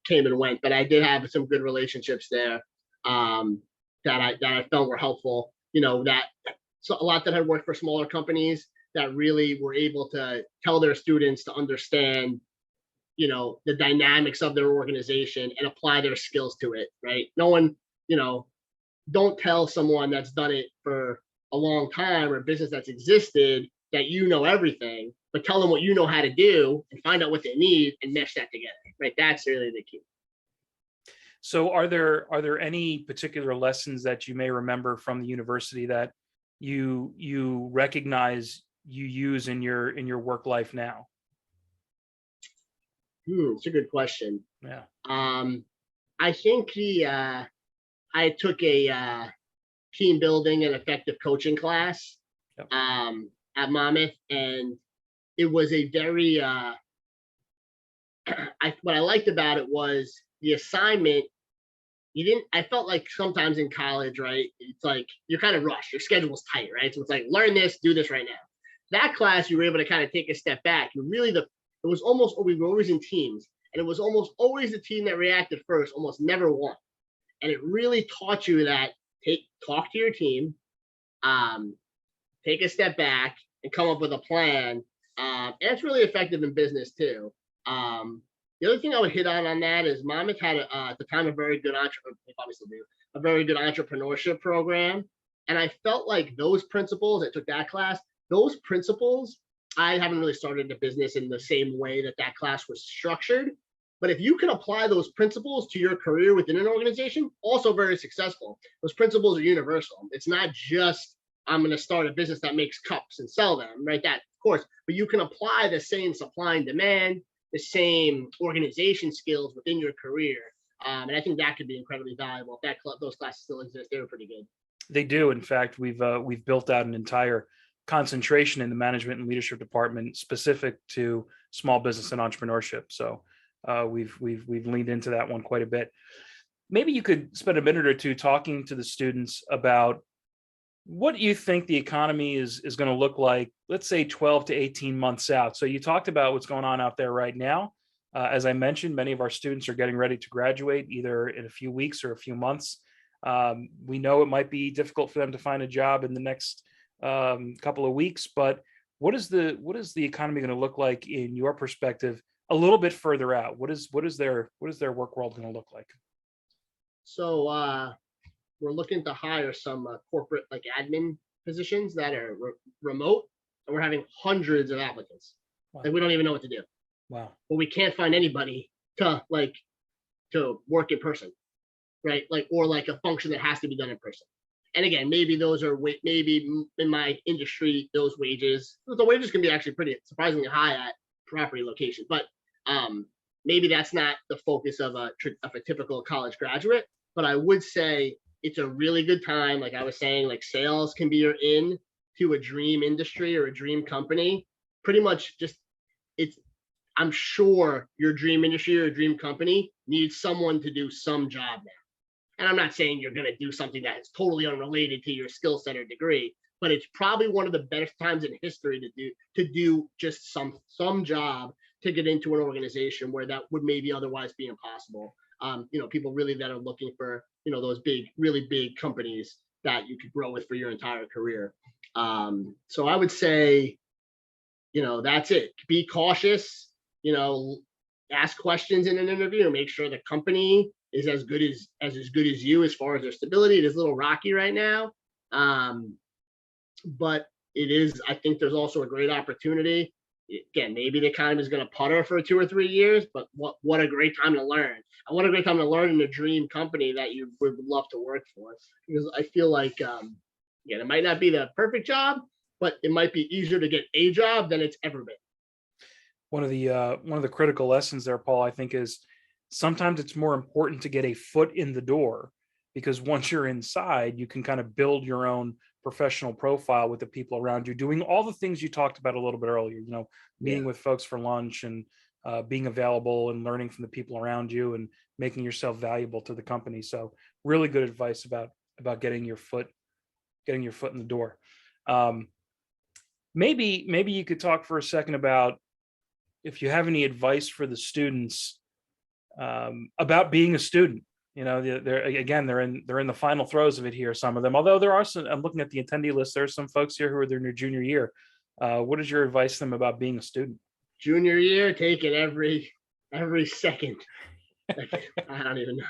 came and went, but I did have some good relationships there that I felt were helpful. So a lot that had worked for smaller companies that really were able to tell their students to understand, the dynamics of their organization and apply their skills to it, right? No one, don't tell someone that's done it for a long time or a business that's existed that everything, but tell them what you know how to do and find out what they need and mesh that together, right? That's really the key. So are there any particular lessons that you may remember from the university that you recognize you use in your work life now? It's a good question. Yeah. I think I took a team building and effective coaching class at Monmouth, and it was a very what I liked about it was the assignment. I felt like sometimes in college, right? It's like you're kind of rushed. Your schedule was tight, right? So it's like, learn this, do this right now. That class, you were able to kind of take a step back. It was almost, we were always in teams, and it was almost always the team that reacted first, almost never won. And it really taught you that talk to your team, take a step back and come up with a plan. And it's really effective in business too. The other thing I would hit on that is Monmouth had at the time a very good entrepreneurship program. And I felt like those principles, I took that class, those principles, I haven't really started a business in the same way that class was structured. But if you can apply those principles to your career within an organization, also very successful. Those principles are universal. It's not just, I'm going to start a business that makes cups and sell them, right? That, of course, but you can apply the same supply and demand, the same organization skills within your career. And I think that could be incredibly valuable. If those classes still exist, they were pretty good. They do. In fact, we've built out an entire concentration in the management and leadership department specific to small business and entrepreneurship. So we've leaned into that one quite a bit. Maybe you could spend a minute or two talking to the students about what you think the economy is going to look like, let's say 12 to 18 months out. So you talked about what's going on out there right now. As I mentioned, many of our students are getting ready to graduate either in a few weeks or a few months. We know it might be difficult for them to find a job in the next couple of weeks, but what is the economy going to look like in your perspective a little bit further out? What is their work world going to look like? So we're looking to hire some corporate like admin positions that are remote, and we're having hundreds of applicants. Wow. Like we don't even know what to do. Wow. But we can't find anybody to work in person, right? Or a function that has to be done in person. And again, maybe those are maybe in my industry, the wages can be actually pretty surprisingly high at property location, but maybe that's not the focus of a typical college graduate. But I would say it's a really good time. Like I was saying, like sales can be your in to a dream industry or a dream company. Pretty much I'm sure your dream industry or dream company needs someone to do some job now. And I'm not saying you're going to do something that is totally unrelated to your skill set or degree, but it's probably one of the best times in history to do just some job to get into an organization where that would maybe otherwise be impossible. People really that are looking for, those really big companies that you could grow with for your entire career. So I would say, that's it. Be cautious, ask questions in an interview, make sure the company is as good as you as far as their stability. It is a little rocky right now. But it is, I think there's also a great opportunity. Again, maybe the economy is going to putter for 2 or 3 years, but what a great time to learn. And what a great time to learn in a dream company that you would love to work for. Because I feel like, it might not be the perfect job, but it might be easier to get a job than it's ever been. One of the critical lessons there, Paul, I think is sometimes it's more important to get a foot in the door, because once you're inside, you can kind of build your own professional profile with the people around you, doing all the things you talked about a little bit earlier, meeting with folks for lunch and being available and learning from the people around you and making yourself valuable to the company. So really good advice about getting your foot in the door. Maybe you could talk for a second about if you have any advice for the students about being a student. They're in the final throes of it here, some of them, although there are some. I'm looking at the attendee list. There are some folks here who are in their junior year. What is your advice to them about being a student? Junior year, take it every second. I don't even know.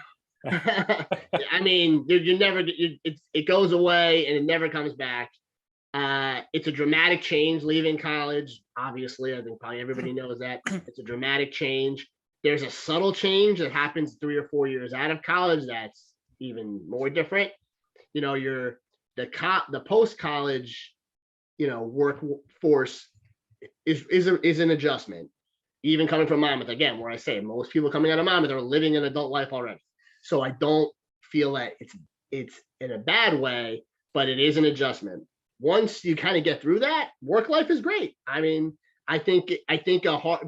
I mean, it goes away and it never comes back. It's a dramatic change leaving college. Obviously, I think probably everybody knows that. It's a dramatic change. There's a subtle change that happens 3 or 4 years out of college that's even more different. The post-college, workforce is an adjustment. Even coming from Monmouth, again, where I say most people coming out of Monmouth are living an adult life already. So I don't feel that it's in a bad way, but it is an adjustment. Once you kind of get through that, work life is great. I mean, I think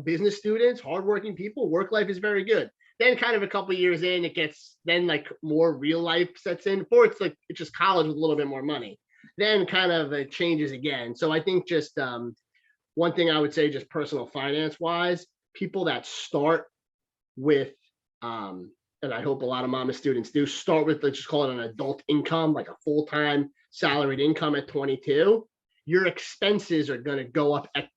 business students, hardworking people, work life is very good. Then kind of a couple of years in, it gets then like more real life sets in. Before it's just college with a little bit more money. Then kind of it changes again. So I think just one thing I would say, just personal finance wise, people that start with, and I hope a lot of Monmouth students do, start with, let's just call it an adult income, like a full-time salaried income at 22. Your expenses are going to go up at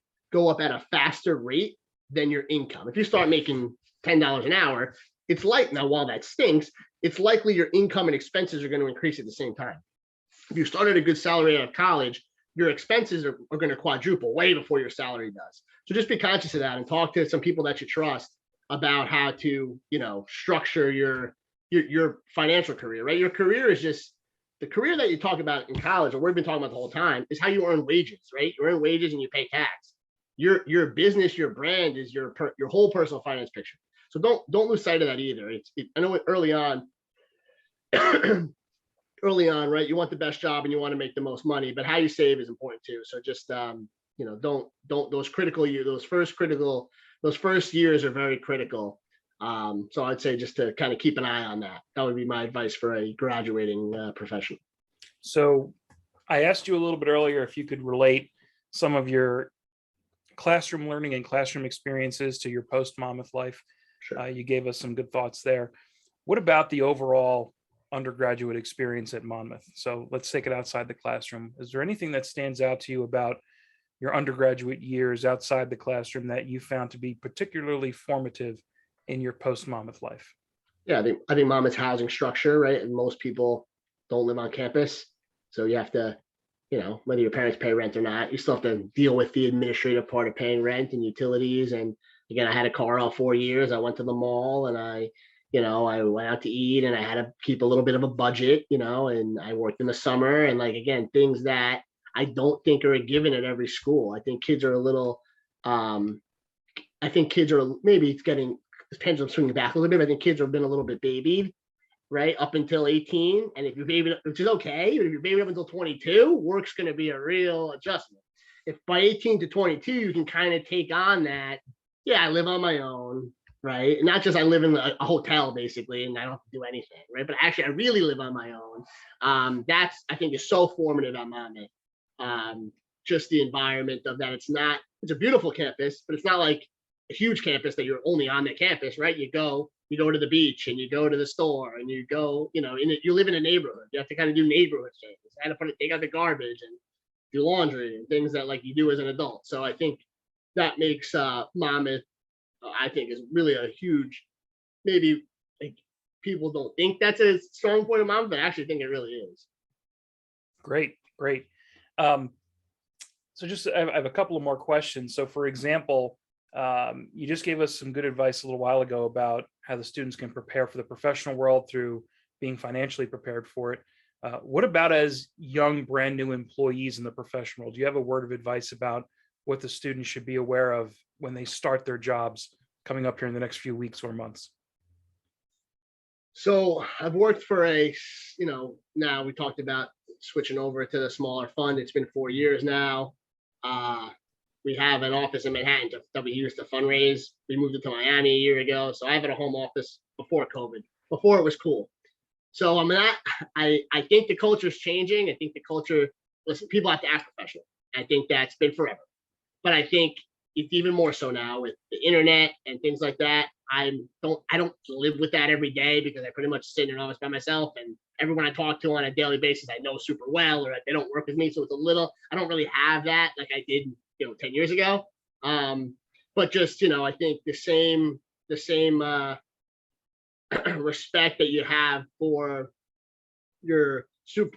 a faster rate than your income. If you start making $10 an hour, it's like, now while that stinks, it's likely your income and expenses are going to increase at the same time. If you started a good salary out of college, your expenses are going to quadruple way before your salary does. So just be conscious of that and talk to some people that you trust about how to, structure your financial career, right? Your career is just the career that you talk about in college, or we've been talking about the whole time, is how you earn wages, right? You earn wages and you pay tax. Your business, your brand is your whole personal finance picture. So don't lose sight of that either. I know early on, early on, right? You want the best job and you want to make the most money, but how you save is important too. So just don't those critical years, those first years are very critical. So I'd say just to kind of keep an eye on that. That would be my advice for a graduating professional. So I asked you a little bit earlier if you could relate some of your classroom learning and classroom experiences to your post-Monmouth life. Sure. You gave us some good thoughts there. What about the overall undergraduate experience at Monmouth? So let's take it outside the classroom. Is there anything that stands out to you about your undergraduate years outside the classroom that you found to be particularly formative in your post-Monmouth life? Yeah, I think Monmouth's housing structure, right? And most people don't live on campus. So you have to, whether your parents pay rent or not, you still have to deal with the administrative part of paying rent and utilities. And again, I had a car all 4 years. I went to the mall and I went out to eat and I had to keep a little bit of a budget, and I worked in the summer and again, things that I don't think are a given at every school. I think kids are a little, maybe it's getting, this pendulum swinging back a little bit. I think kids have been a little bit babied, right, up until 18. And if you're baby, which is okay, but if you're baby up until 22, work's going to be a real adjustment. If by 18 to 22, you can kind of take on that, yeah, I live on my own, right? And not just I live in a hotel basically, and I don't have to do anything, right? But actually, I really live on my own. That's, I think, is so formative at Monmouth. Just the environment of that. It's a beautiful campus, but it's not like a huge campus that you're only on the campus, right? You go to the beach and you go to the store and you go, you live in a neighborhood. You have to kind of do neighborhood things. I had to take out the garbage and do laundry and things that you do as an adult. So I think that makes Monmouth, I think, is really a huge, maybe people don't think that's a strong point of Monmouth, but I actually think it really is. Great. So just I have a couple of more questions. So for example, you just gave us some good advice a little while ago about how the students can prepare for the professional world through being financially prepared for it. What about as young, brand new employees in the professional world? Do you have a word of advice about what the students should be aware of when they start their jobs coming up here in the next few weeks or months? So I've worked for now we talked about switching over to the smaller fund. It's been 4 years now. We have an office in Manhattan that we use to fundraise. We moved it to Miami a year ago. So I've had a home office before COVID, before it was cool. So I think the culture is changing. I think the culture, listen, people have to act professional. I think that's been forever. But I think it's even more so now with the internet and things like that. I don't live with that every day because I pretty much sit in an office by myself, and everyone I talk to on a daily basis I know super well, or they don't work with me. So it's I don't really have that like I did 10 years ago. But just, I think the same respect that you have for your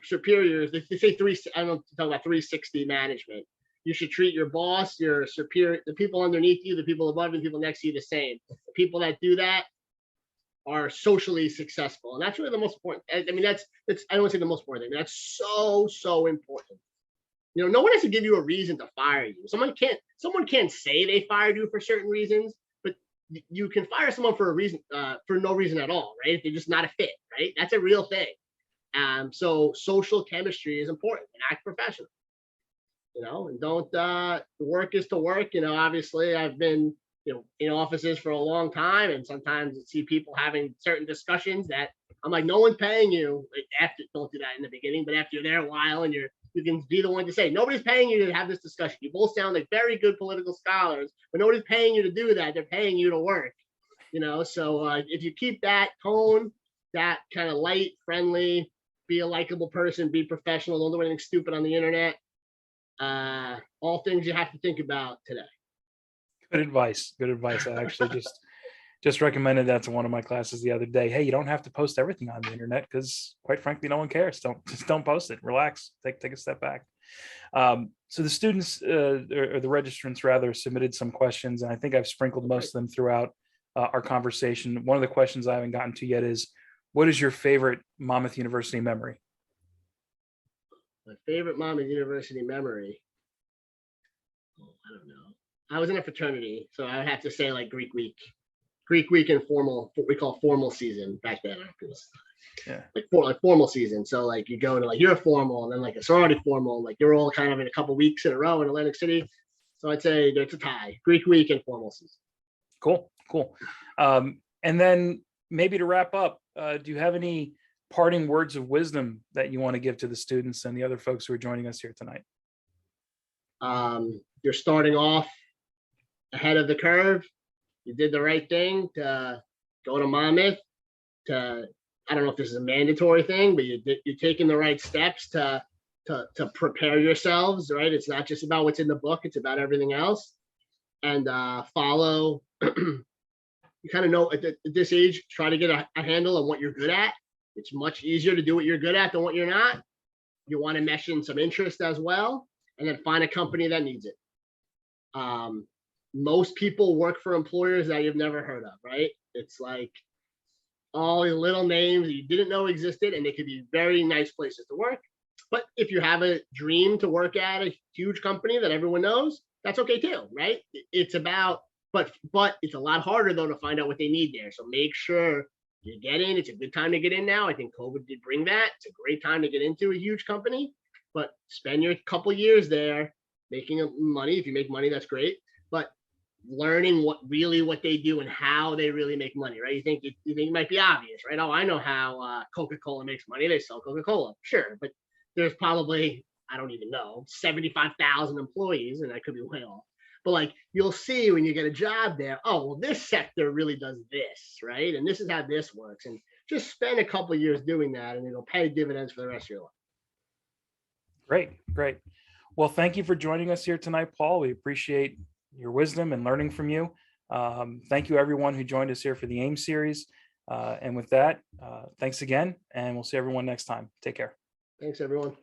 superiors. They say I don't talk about 360 management. You should treat your boss, your superior, the people underneath you, the people above you, the people next to you the same. The people that do that are socially successful. And that's really the most important. I mean, that's I don't want to say the most important thing. That's so important. No one has to give you a reason to fire you. Someone can't say they fired you for certain reasons, but you can fire someone for a reason, for no reason at all, right? If they're just not a fit, right? That's a real thing. So social chemistry is important and act professional. And don't, work is to work. Obviously I've been, in offices for a long time, and sometimes you see people having certain discussions that I'm like, no one's paying you. Don't do that in the beginning, but after you're there a while and you can be the one to say, nobody's paying you to have this discussion. You both sound like very good political scholars, but nobody's paying you to do that. They're paying you to work, so if you keep that tone, that kind of light, friendly, be a likable person, be professional, don't do anything stupid on the internet. All things you have to think about today. Good advice. I actually just recommended that to one of my classes the other day. Hey, you don't have to post everything on the internet because, quite frankly, no one cares. Don't post it. Relax. Take a step back. So the students or the registrants rather submitted some questions, and I think I've sprinkled most of them throughout our conversation. One of the questions I haven't gotten to yet is, what is your favorite Monmouth University memory? My favorite Monmouth University memory? I don't know. I was in a fraternity, so I would have to say Greek week. Greek week and formal, what we call formal season back then. Yeah. Like formal season. So like you go to like you're formal and then like a sorority formal, like you're all kind of in a couple weeks in a row in Atlantic City. So I'd say it's a tie, Greek week and formal season. Cool. And then maybe to wrap up, do you have any parting words of wisdom that you want to give to the students and the other folks who are joining us here tonight? You're starting off ahead of the curve. You did the right thing to go to Monmouth. I don't know if this is a mandatory thing, but you're taking the right steps to prepare yourselves, right? It's not just about what's in the book, it's about everything else. And follow, you kind of know at this age, try to get a handle on what you're good at. It's much easier to do what you're good at than what you're not. You want to mesh in some interest as well, and then find a company that needs it. Most people work for employers that you've never heard of, right? It's like all the little names that you didn't know existed, and they could be very nice places to work. But if you have a dream to work at a huge company that everyone knows, that's okay too, right? It's about, but it's a lot harder though to find out what they need there. So make sure you get in. It's a good time to get in now. I think COVID did bring that. It's a great time to get into a huge company, but spend your couple years there making money. If you make money, that's great. But learning what they do and how they really make money, right? You think it might be obvious, right? Oh, I know how Coca-Cola makes money. They sell Coca-Cola, sure, but there's probably, I don't even know, 75,000 employees, and I could be way off. But like you'll see when you get a job there, oh, well, this sector really does this, right? And this is how this works. And just spend a couple of years doing that, and it'll pay dividends for the rest of your life. Great. Well, thank you for joining us here tonight, Paul. We appreciate your wisdom and learning from you. Thank you, everyone who joined us here for the AIM series. And with that, thanks again, and we'll see everyone next time. Take care. Thanks, everyone.